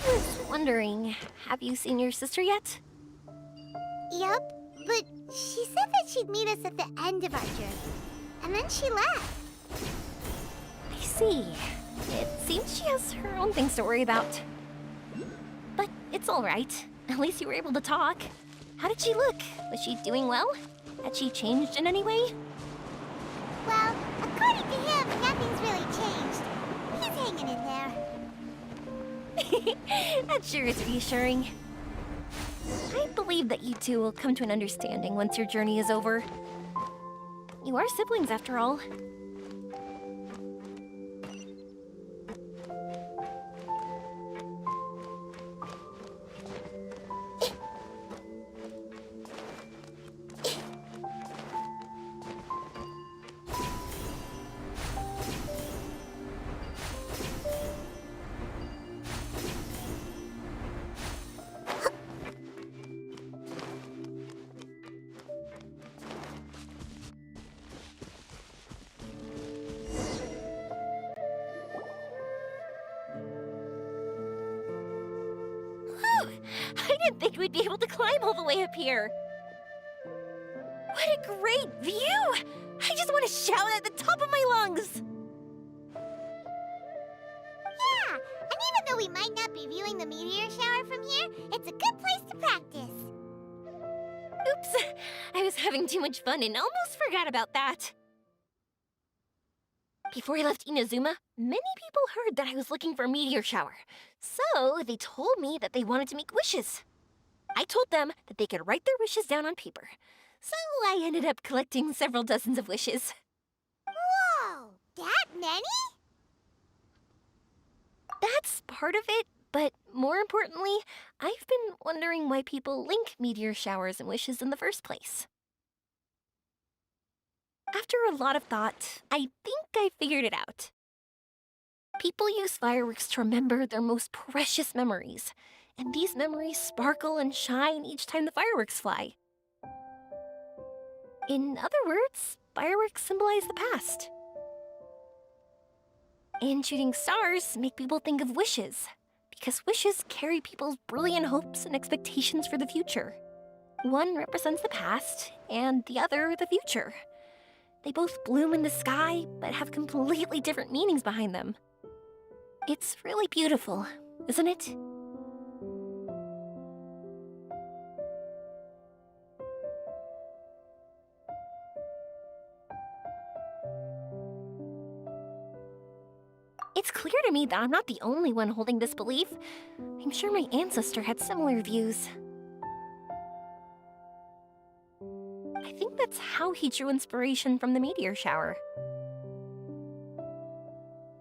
Was wondering, have you seen your sister yet? Yup, but she said that she'd meet us at the end of our journey. And then she left. I see. It seems she has her own things to worry about. But it's all right. At least you were able to talk. How did she look? Was she doing well? Had she changed in any way? Well, according to him, nothing's really changed. He's hanging in there. That sure is reassuring. I believe that you two will come to an understanding once your journey is over. You are siblings, after all. I didn't think we'd be able to climb all the way up here. What a great view! I just want to shout at the top of my lungs! Yeah, and even though we might not be viewing the meteor shower from here, it's a good place to practice. Oops, I was having too much fun and almost forgot about that. Before I left Inazuma, many people heard that I was looking for a meteor shower. So they told me that they wanted to make wishes. I told them that they could write their wishes down on paper. So I ended up collecting several dozens of wishes. Whoa, that many? That's part of it, but more importantly, I've been wondering why people link meteor showers and wishes in the first place. After a lot of thought, I think I figured it out. People use fireworks to remember their most precious memories, and these memories sparkle and shine each time the fireworks fly. In other words, fireworks symbolize the past. And shooting stars make people think of wishes, because wishes carry people's brilliant hopes and expectations for the future. One represents the past, and the other the future. They both bloom in the sky, but have completely different meanings behind them. It's really beautiful, isn't it? It's clear to me that I'm not the only one holding this belief. I'm sure my ancestor had similar views. I think that's how he drew inspiration from the meteor shower.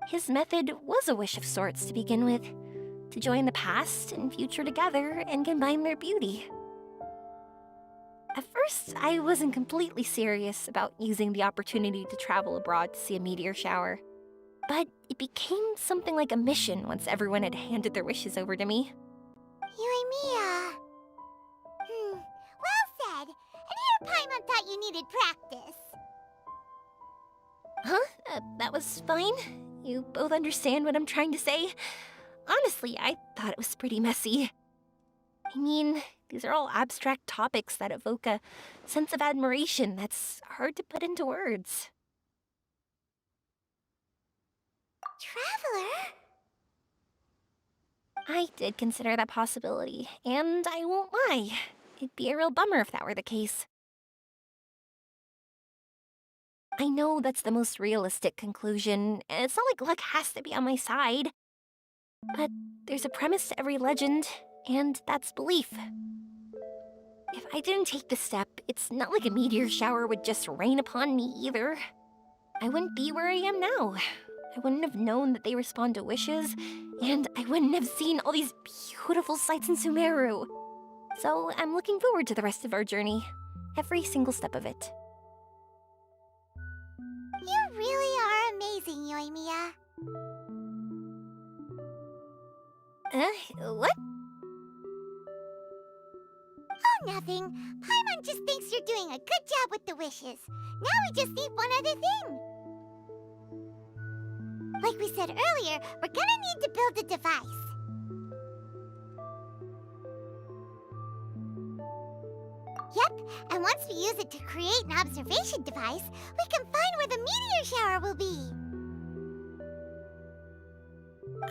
His method was a wish of sorts to begin with, to join the past and future together and combine their beauty. At first, I wasn't completely serious about using the opportunity to travel abroad to see a meteor shower. But it became something like a mission once everyone had handed their wishes over to me. Yoimiya. Well said. And here Paimon thought you needed practice. Huh? That was fine? You both understand what I'm trying to say? Honestly, I thought it was pretty messy. I mean, these are all abstract topics that evoke a sense of admiration that's hard to put into words. Traveler? I did consider that possibility, and I won't lie. It'd be a real bummer if that were the case. I know that's the most realistic conclusion, and it's not like luck has to be on my side. But there's a premise to every legend, and that's belief. If I didn't take the step, it's not like a meteor shower would just rain upon me either. I wouldn't be where I am now. I wouldn't have known that they respond to wishes, and I wouldn't have seen all these beautiful sights in Sumeru. So I'm looking forward to the rest of our journey, every single step of it. You really are amazing, Yoimiya. What? Oh, nothing. Paimon just thinks you're doing a good job with the wishes. Now we just need one other thing. Like we said earlier, we're gonna need to build a device. Yep, and once we use it to create an observation device, we can find where the meteor shower will be.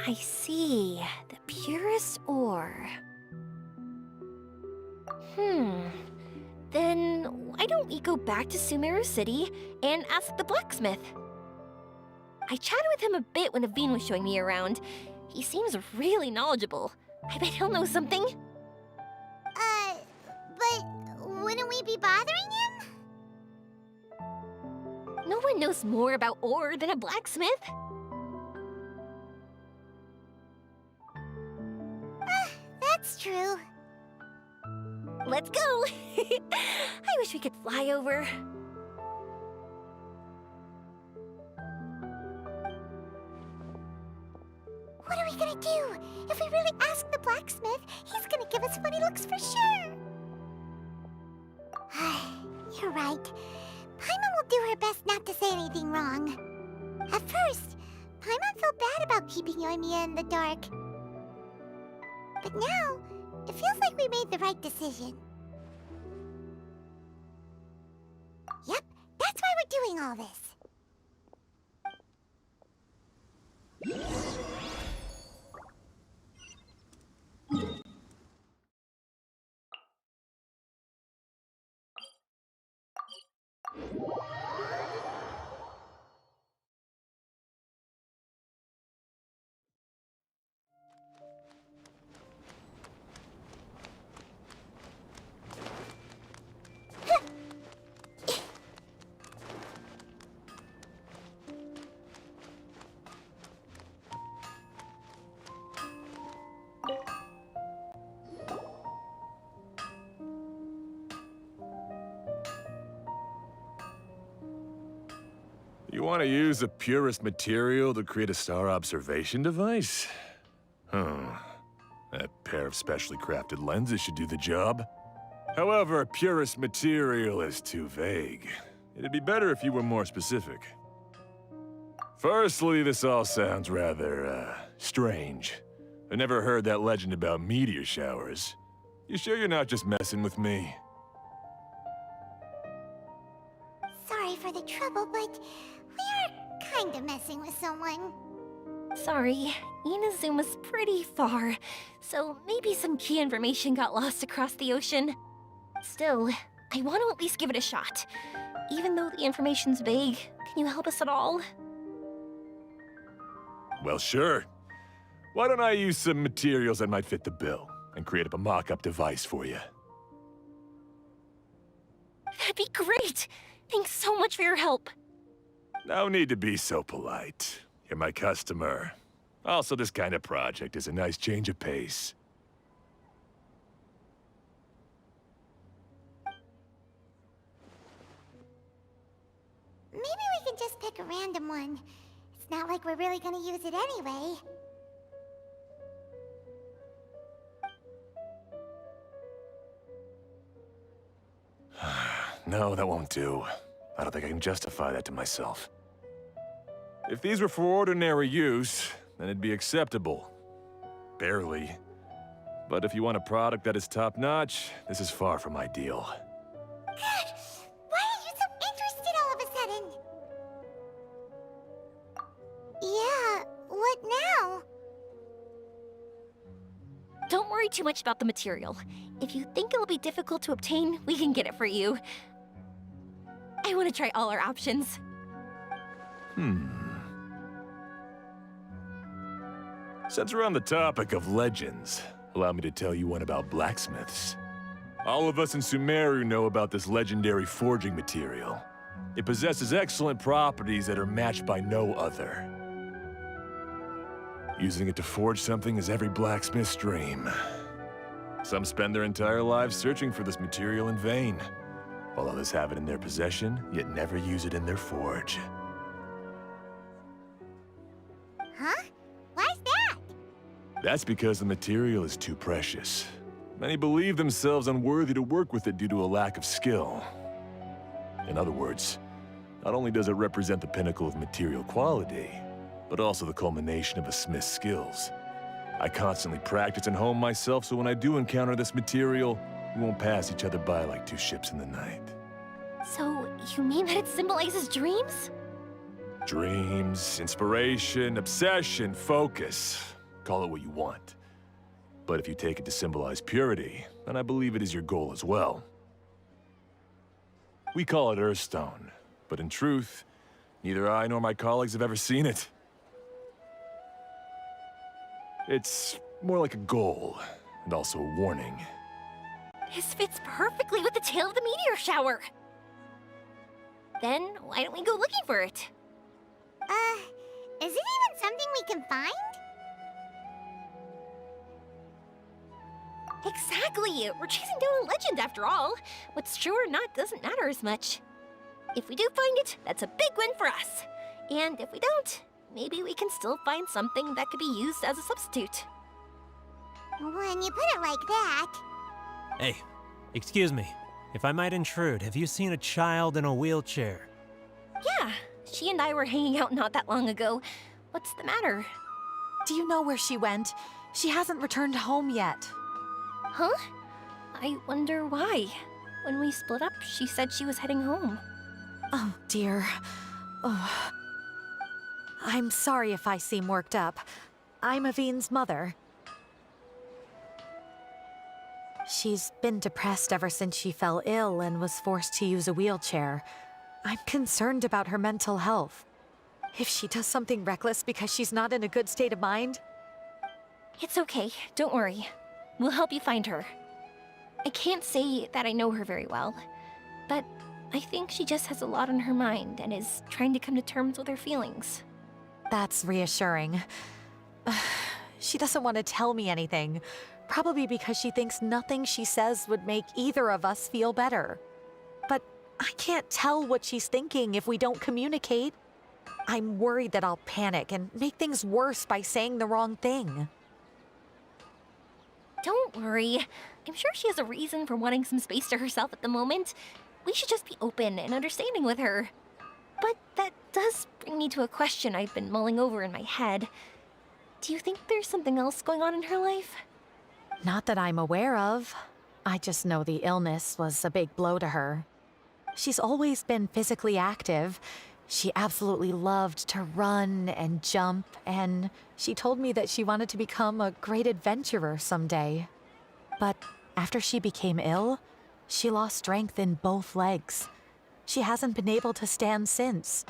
I see. The purest ore. Then why don't we go back to Sumeru City and ask the blacksmith? I chatted with him a bit when Aveen was showing me around. He seems really knowledgeable. I bet he'll know something. But wouldn't we be bothering him? No one knows more about ore than a blacksmith. That's true. Let's go! I wish we could fly over. What are we gonna do? If we really ask the blacksmith, he's gonna give us funny looks for sure. You're right. Paimon will do her best not to say anything wrong. At first, Paimon felt bad about keeping Yoimiya in the dark. But now, it feels like we made the right decision. Yep, that's why we're doing all this. You want to use the purest material to create a star observation device? That pair of specially crafted lenses should do the job. However, purest material is too vague. It'd be better if you were more specific. Firstly, this all sounds rather, strange. I never heard that legend about meteor showers. You sure you're not just messing with me? Sorry for the trouble, but we are kind of messing with someone. Sorry, Inazuma's pretty far, so maybe some key information got lost across the ocean. Still, I want to at least give it a shot. Even though the information's vague, can you help us at all? Well, sure. Why don't I use some materials that might fit the bill and create up a mock-up device for you? That'd be great! Thanks so much for your help. No need to be so polite. You're my customer. Also, this kind of project is a nice change of pace. Maybe we can just pick a random one. It's not like we're really gonna use it anyway. No, that won't do. I don't think I can justify that to myself. If these were for ordinary use, then it'd be acceptable. Barely. But if you want a product that is top-notch, this is far from ideal. God, why are you so interested all of a sudden? Yeah, what now? Don't worry too much about the material. If you think it'll be difficult to obtain, we can get it for you. I want to try all our options. Since we're on the topic of legends, allow me to tell you one about blacksmiths. All of us in Sumeru know about this legendary forging material. It possesses excellent properties that are matched by no other. Using it to forge something is every blacksmith's dream. Some spend their entire lives searching for this material in vain, while others have it in their possession, yet never use it in their forge. Huh? Why's that? That's because the material is too precious. Many believe themselves unworthy to work with it due to a lack of skill. In other words, not only does it represent the pinnacle of material quality, but also the culmination of a smith's skills. I constantly practice and hone myself, so when I do encounter this material, We won't pass each other by like two ships in the night. So, you mean that it symbolizes dreams? Dreams, inspiration, obsession, focus. Call it what you want. But if you take it to symbolize purity, then I believe it is your goal as well. We call it Earthstone, but in truth, neither I nor my colleagues have ever seen it. It's more like a goal, and also a warning. This fits perfectly with the tale of the meteor shower. Then, why don't we go looking for it? Is it even something we can find? Exactly! We're chasing down a legend after all. What's true or not doesn't matter as much. If we do find it, that's a big win for us. And if we don't, maybe we can still find something that could be used as a substitute. When you put it like that... Hey, excuse me. If I might intrude, have you seen a child in a wheelchair? Yeah, she and I were hanging out not that long ago. What's the matter? Do you know where she went? She hasn't returned home yet. Huh? I wonder why. When we split up, she said she was heading home. Oh, dear. Oh. I'm sorry if I seem worked up. I'm Avine's mother. She's been depressed ever since she fell ill and was forced to use a wheelchair. I'm concerned about her mental health. If she does something reckless because she's not in a good state of mind... It's okay, don't worry. We'll help you find her. I can't say that I know her very well, but I think she just has a lot on her mind and is trying to come to terms with her feelings. That's reassuring. She doesn't want to tell me anything, probably because she thinks nothing she says would make either of us feel better. But I can't tell what she's thinking if we don't communicate. I'm worried that I'll panic and make things worse by saying the wrong thing. Don't worry. I'm sure she has a reason for wanting some space to herself at the moment. We should just be open and understanding with her. But that does bring me to a question I've been mulling over in my head. Do you think there's something else going on in her life? Not that I'm aware of. I just know the illness was a big blow to her. She's always been physically active. She absolutely loved to run and jump, and she told me that she wanted to become a great adventurer someday. But after she became ill, she lost strength in both legs. She hasn't been able to stand since.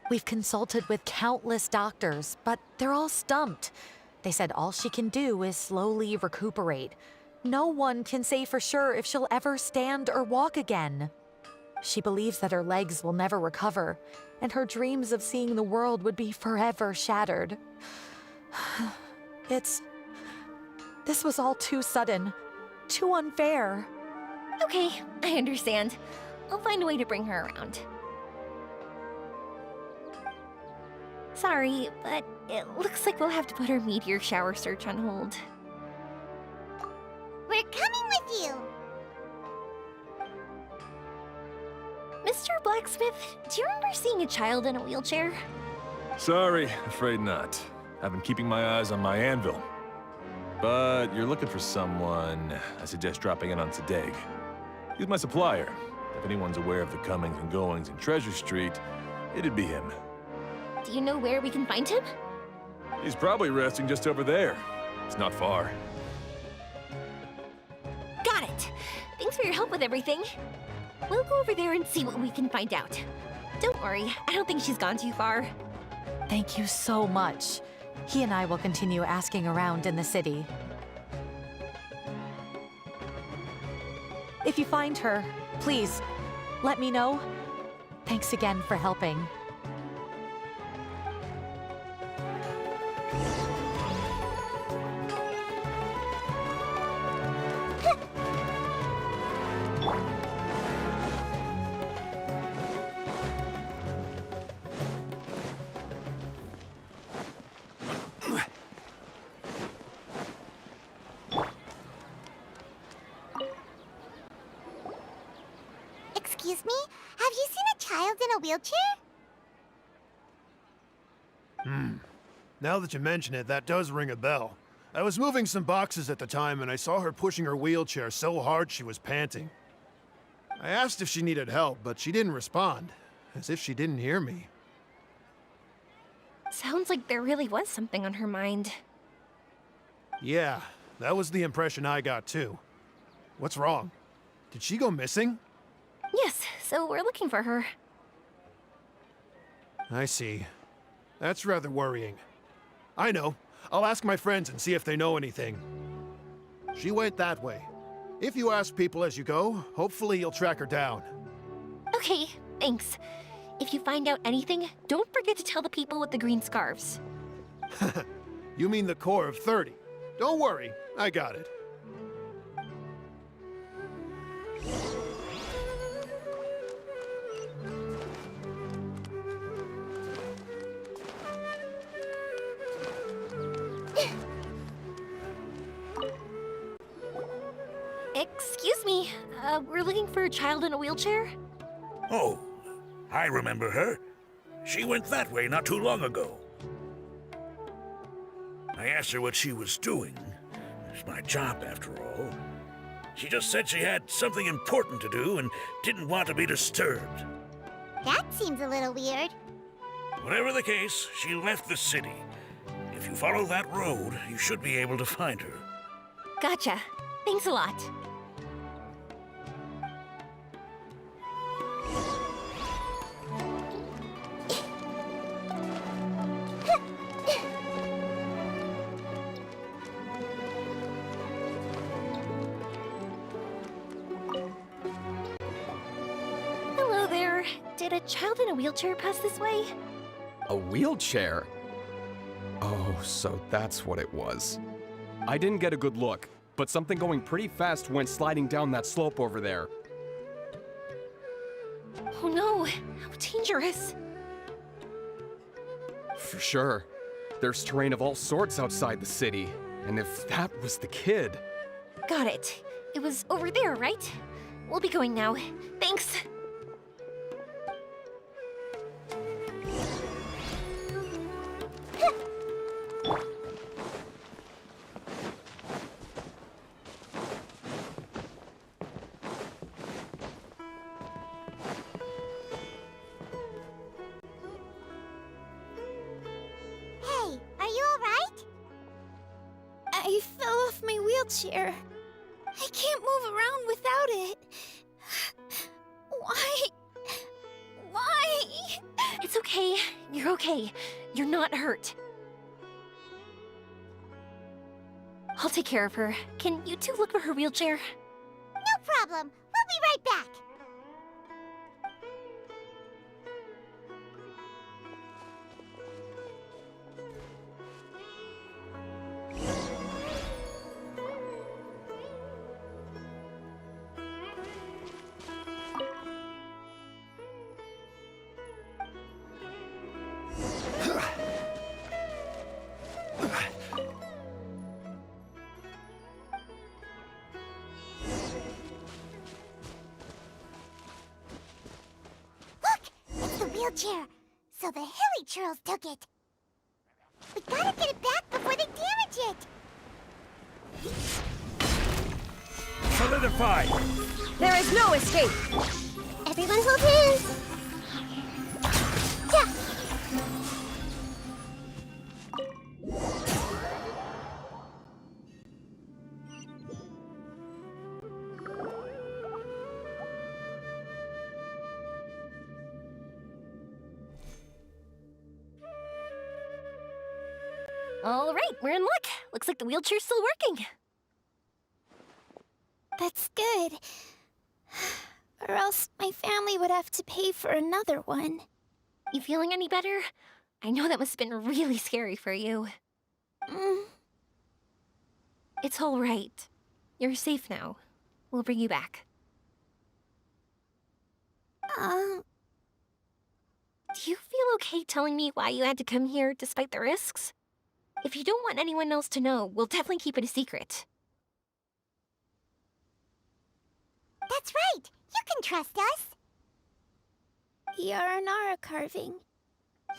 We've consulted with countless doctors, but they're all stumped. They said all she can do is slowly recuperate. No one can say for sure if she'll ever stand or walk again. She believes that her legs will never recover, and her dreams of seeing the world would be forever shattered. This was all too sudden, too unfair. Okay, I understand. I'll find a way to bring her around. Sorry, but it looks like we'll have to put our meteor shower search on hold. We're coming with you! Mr. Blacksmith, do you remember seeing a child in a wheelchair? Sorry, afraid not. I've been keeping my eyes on my anvil. But you're looking for someone, I suggest dropping in on Sadeg. He's my supplier. If anyone's aware of the comings and goings in Treasure Street, it'd be him. Do you know where we can find him? He's probably resting just over there. It's not far. Got it. Thanks for your help with everything. We'll go over there and see what we can find out. Don't worry, I don't think she's gone too far. Thank you so much. He and I will continue asking around in the city. If you find her, please, let me know. Thanks again for helping. Excuse me? Have you seen a child in a wheelchair? Now that you mention it, that does ring a bell. I was moving some boxes at the time, and I saw her pushing her wheelchair so hard she was panting. I asked if she needed help, but she didn't respond, as if she didn't hear me. Sounds like there really was something on her mind. Yeah, that was the impression I got too. What's wrong? Did she go missing? Yes, so we're looking for her. I see. That's rather worrying. I know. I'll ask my friends and see if they know anything. She went that way. If you ask people as you go, hopefully you'll track her down. Okay, thanks. If you find out anything, don't forget to tell the people with the green scarves. You mean the core of 30. Don't worry, I got it. Excuse me, we're looking for a child in a wheelchair? Oh, I remember her. She went that way not too long ago. I asked her what she was doing. It's my job, after all. She just said she had something important to do and didn't want to be disturbed. That seems a little weird. Whatever the case, she left the city. If you follow that road, you should be able to find her. Gotcha. Thanks a lot. Hello there. Did a child in a wheelchair pass this way? A wheelchair? Oh, so that's what it was. I didn't get a good look, but something going pretty fast went sliding down that slope over there. Oh no, how dangerous. For sure. There's terrain of all sorts outside the city, and if that was the kid... Got it. It was over there, right? We'll be going now. Thanks. Hey, are you alright? I fell off my wheelchair. I can't move around without it. Why? Why? It's okay. You're okay. You're not hurt. I'll take care of her. Can you two look for her wheelchair? No problem. We'll be right back. Wheelchair. So the hilly churls took it. We gotta get it back before they damage it. Solidify! There is no escape! Everyone hold hands. Yeah. All right, we're in luck. Looks like the wheelchair's still working. That's good. Or else my family would have to pay for another one. You feeling any better? I know that must have been really scary for you. It's all right. You're safe now. We'll bring you back. Do you feel okay telling me why you had to come here despite the risks? If you don't want anyone else to know, we'll definitely keep it a secret. That's right. You can trust us. Yaranara carving.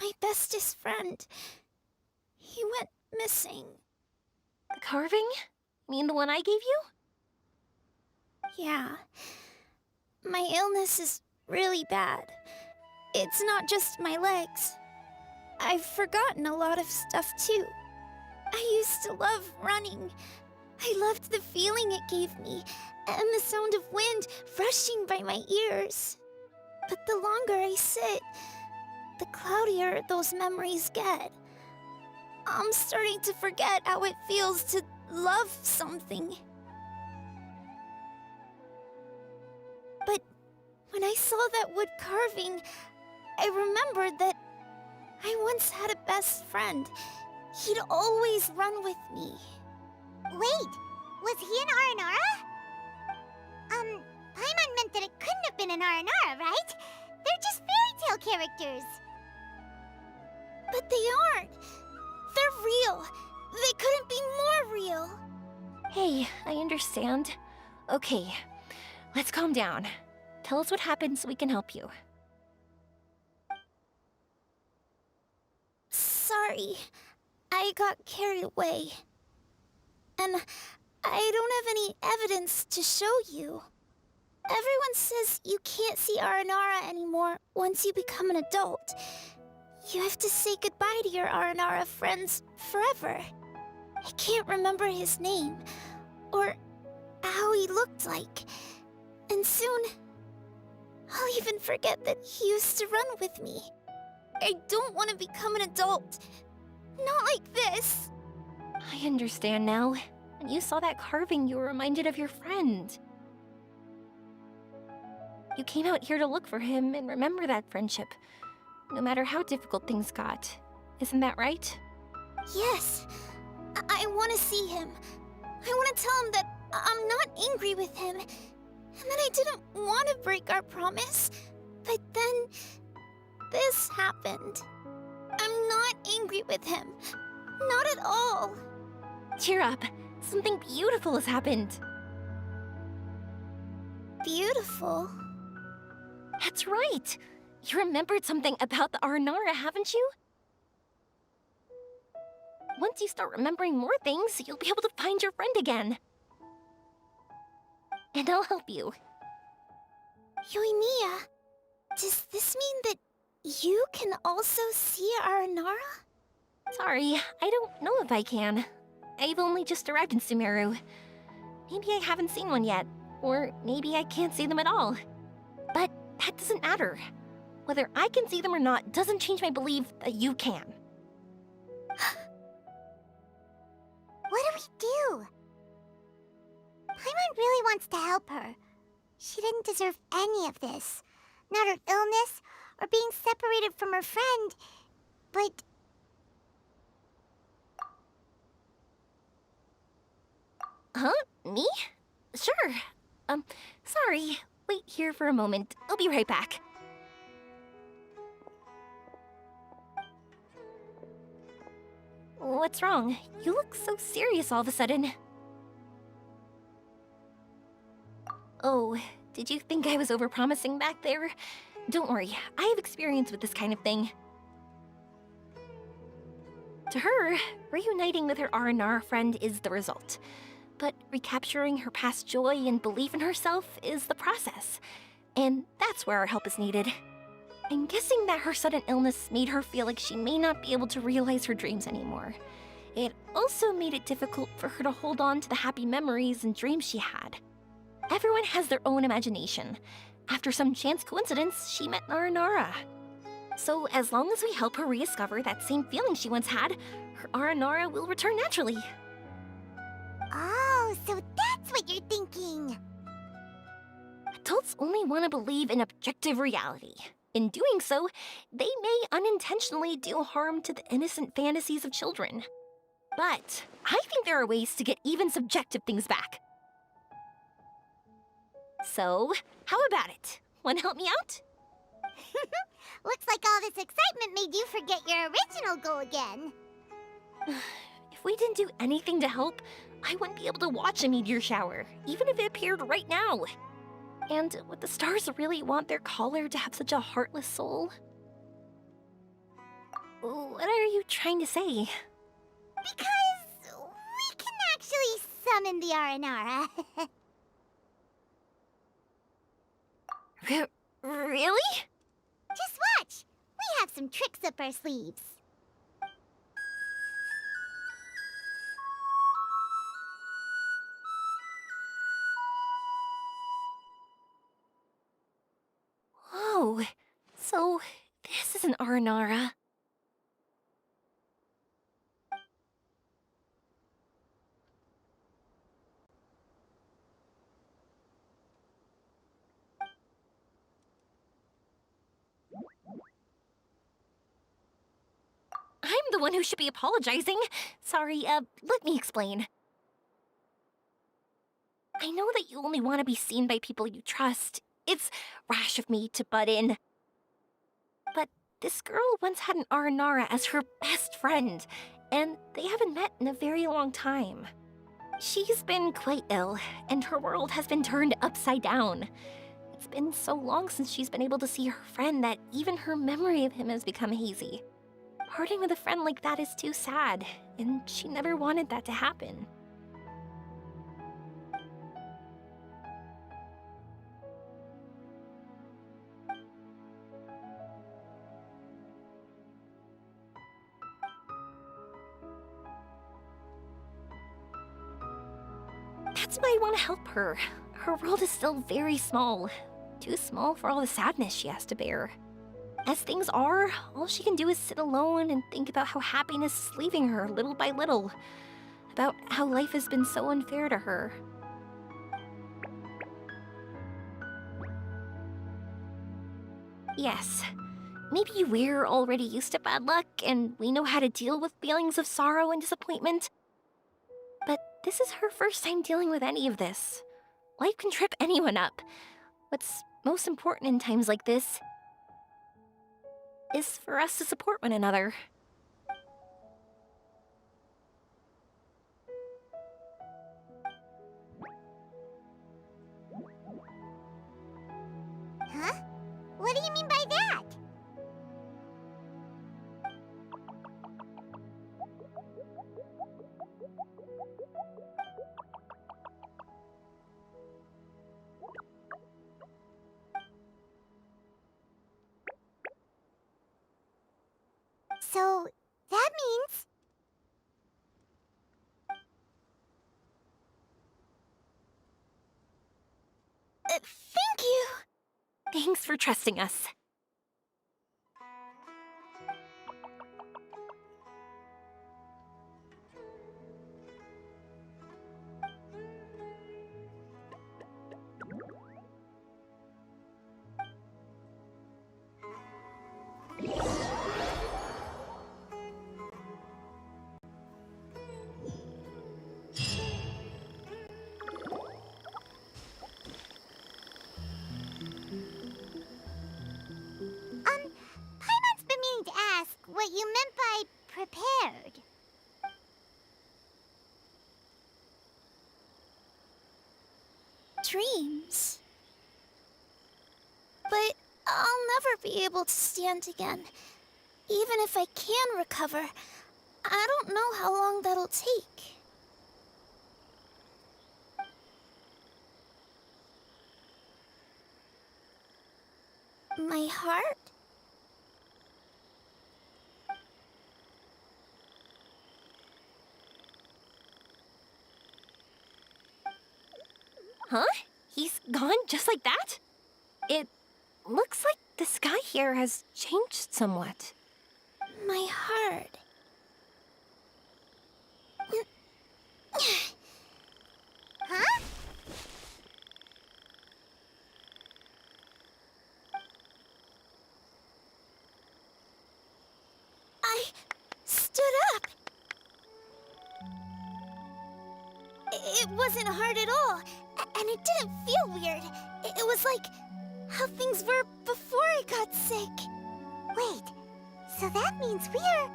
My bestest friend. He went missing. The carving? You mean the one I gave you? Yeah. My illness is really bad. It's not just my legs. I've forgotten a lot of stuff too. I used to love running. I loved the feeling it gave me, and the sound of wind rushing by my ears. But the longer I sit, the cloudier those memories get. I'm starting to forget how it feels to love something. But when I saw that wood carving, I remembered that I once had a best friend. He'd always run with me. Wait, was he an Aranara? Paimon meant that it couldn't have been an Aranara, right? They're just fairy tale characters. But they aren't. They're real. They couldn't be more real. Hey, I understand. Okay, let's calm down. Tell us what happened so we can help you. Sorry. I got carried away. And I don't have any evidence to show you. Everyone says you can't see Aranara anymore once you become an adult. You have to say goodbye to your Aranara friends forever. I can't remember his name, or how he looked like. And soon, I'll even forget that he used to run with me. I don't want to become an adult. Not like this. I understand now. When you saw that carving, you were reminded of your friend. You came out here to look for him and remember that friendship, no matter how difficult things got. Isn't that right? Yes. I want to see him. I want to tell him that I'm not angry with him, and that I didn't want to break our promise. But then, this happened. I'm not angry with him. Not at all. Cheer up. Something beautiful has happened. Beautiful. That's right. You remembered something about the Aranara, haven't you? Once you start remembering more things, you'll be able to find your friend again. And I'll help you. Yoimiya, does this mean that you can also see Aranara? Sorry, I don't know if I can. I've only just arrived in Sumeru. Maybe I haven't seen one yet, or maybe I can't see them at all. But that doesn't matter. Whether I can see them or not doesn't change my belief that you can. What do we do? Paimon really wants to help her. She didn't deserve any of this. Not her illness, or being separated from her friend. But... Huh? Me? Sure. Sorry. Wait here for a moment. I'll be right back. What's wrong? You look so serious all of a sudden. Oh, did you think I was overpromising back there? Don't worry, I have experience with this kind of thing. To her, reuniting with her Aranara friend is the result. But recapturing her past joy and belief in herself is the process. And that's where our help is needed. I'm guessing that her sudden illness made her feel like she may not be able to realize her dreams anymore. It also made it difficult for her to hold on to the happy memories and dreams she had. Everyone has their own imagination. After some chance coincidence, she met Aranara. So as long as we help her rediscover that same feeling she once had, her Aranara will return naturally. Oh, so that's what you're thinking. Adults only want to believe in objective reality. In doing so, they may unintentionally do harm to the innocent fantasies of children. But I think there are ways to get even subjective things back. So, how about it? Want to help me out? Looks like all this excitement made you forget your original goal again. If we didn't do anything to help, I wouldn't be able to watch a meteor shower, even if it appeared right now. And would the stars really want their caller to have such a heartless soul? What are you trying to say? Because we can summon the Aranara. Really? Just watch! We have some tricks up our sleeves. Whoa. So, this is an Aranara. I'm the one who should be apologizing. Sorry, let me explain. I know that you only want to be seen by people you trust. It's rash of me to butt in. But this girl once had an Aranara as her best friend, and they haven't met in a very long time. She's been quite ill, and her world has been turned upside down. It's been so long since she's been able to see her friend that even her memory of him has become hazy. Parting with a friend like that is too sad, and she never wanted that to happen. That's why I want to help her. Her world is still very small. Too small for all the sadness she has to bear. As things are, all she can do is sit alone and think about how happiness is leaving her little by little. About how life has been so unfair to her. Yes, maybe we're already used to bad luck and we know how to deal with feelings of sorrow and disappointment. But this is her first time dealing with any of this. Life can trip anyone up. What's most important in times like this is for us to support one another. Huh? What do you mean by that? So, that means... Thank you! Thanks for trusting us. Paimon's been meaning to ask what you meant by prepared. Dreams. But I'll never be able to stand again. Even if I can recover, I don't know how long that'll take. My heart? Huh? He's gone just like that? It looks like the sky here has changed somewhat. My heart. Huh? I stood up. It wasn't hard at all, and it didn't feel weird. It was like how things were before I got sick. Wait, so that means we're...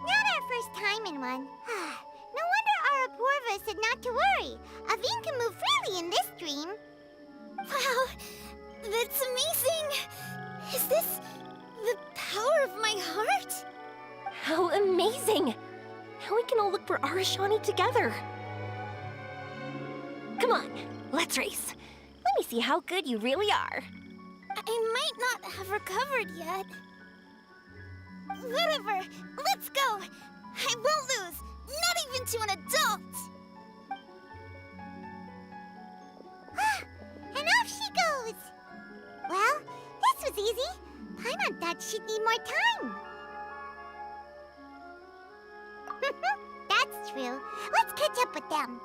Not our first time in one. No wonder Araporva said not to worry. Aveen can move freely in this dream. Wow, that's amazing. Is this the power of my heart? How amazing! Now we can all look for Arashani together. Come on, let's race. Let me see how good you really are. I might not have recovered yet. Whatever, let's go! I won't lose, not even to an adult! And off she goes! Well, this was easy. Paimon thought she'd need more time. That's true. Let's catch up with them.